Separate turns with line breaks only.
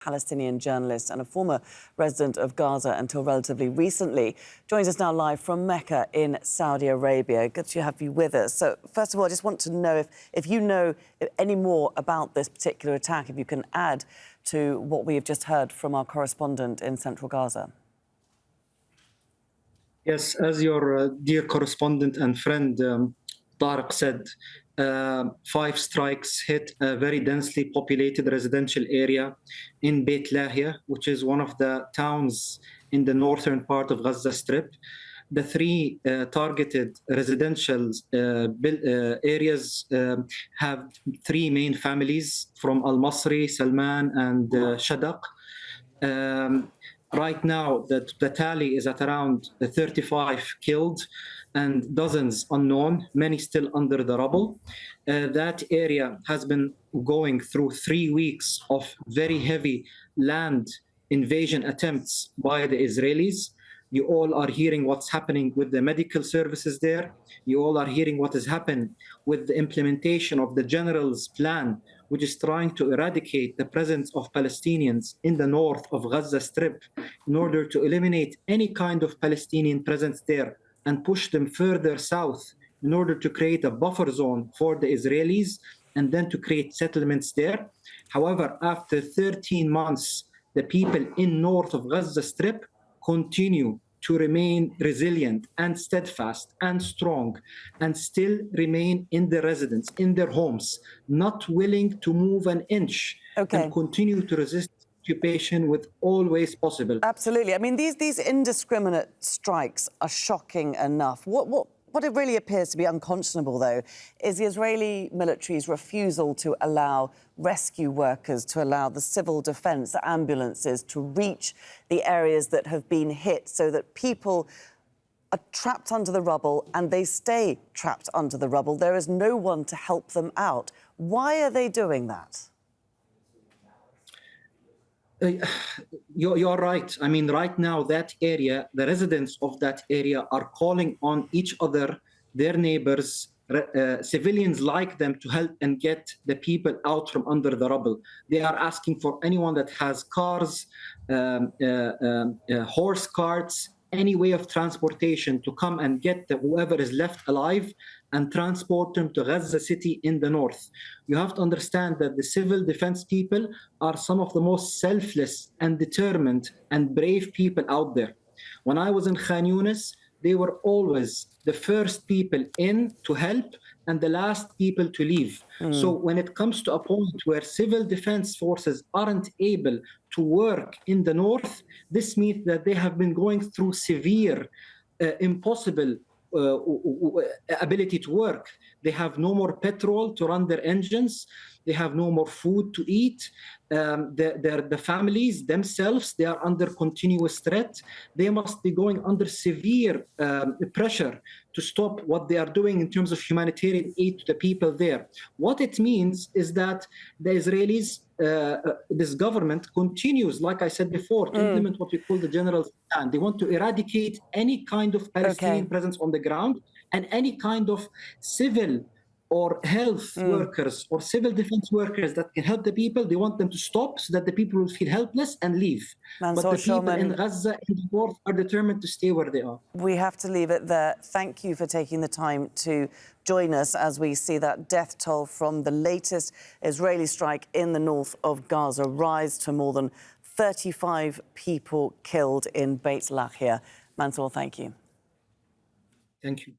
Palestinian journalist and a former resident of Gaza until relatively recently, joins us now live from Mecca in Saudi Arabia. Good to have you with us. So, first of all, I just want to know if you know any more about this particular attack, if you can add to what we have just heard from our correspondent in central Gaza.
Yes, as your dear correspondent and friend Tariq said, 5 strikes hit a very densely populated residential area in Beit Lahia, which is one of the towns in the northern part of Gaza Strip. The 3 targeted residential areas have 3 main families from Al-Masri, Salman, and Shadaq. Right now, the tally is at around 35 killed and dozens unknown, many still under the rubble. That area has been going through 3 weeks of very heavy land invasion attempts by the Israelis. You all are hearing what's happening with the medical services there. You all are hearing what has happened with the implementation of the general's plan, which is trying to eradicate the presence of Palestinians in the north of Gaza Strip in order to eliminate any kind of Palestinian presence there and push them further south in order to create a buffer zone for the Israelis and then to create settlements there. However, after 13 months, the people in north of Gaza Strip continue to remain resilient and steadfast and strong and still remain in their residence, in their homes, not willing to move an inch and continue to resist occupation with all ways possible.
Absolutely. I mean, these indiscriminate strikes are shocking enough. What it really appears to be unconscionable, though, is the Israeli military's refusal to allow rescue workers, to allow the civil defence, the ambulances, to reach the areas that have been hit so that people are trapped under the rubble and they stay trapped under the rubble. There is no one to help them out. Why are they doing that?
You're right. I mean, right now, that area, the residents of that area are calling on each other, their neighbors, civilians like them to help and get the people out from under the rubble. They are asking for anyone that has cars, horse carts, any way of transportation to come and get whoever is left alive and transport them to Gaza City in the north. You have to understand that the civil defense people are some of the most selfless and determined and brave people out there. When I was in Khan Yunis, they were always the first people in to help and the last people to leave. So when it comes to a point where civil defense forces aren't able to work in the north, this means that they have been going through severe, impossible ability to work. They have no more petrol to run their engines. They have no more food to eat. The families themselves, they are under continuous threat. They must be going under severe pressure to stop what they are doing in terms of humanitarian aid to the people there. What it means is that the Israelis, this government continues, like I said before, to implement what we call the general's plan. They want to eradicate any kind of Palestinian presence on the ground and any kind of civil or health workers or civil defense workers that can help the people. They want them to stop so that the people will feel helpless and leave. But the people in Gaza in the north are determined to stay where they are.
We have to leave it there. Thank you for taking the time to join us as we see that death toll from the latest Israeli strike in the north of Gaza rise to more than 35 people killed in Beit Lahia. Mansour, thank you.
Thank you.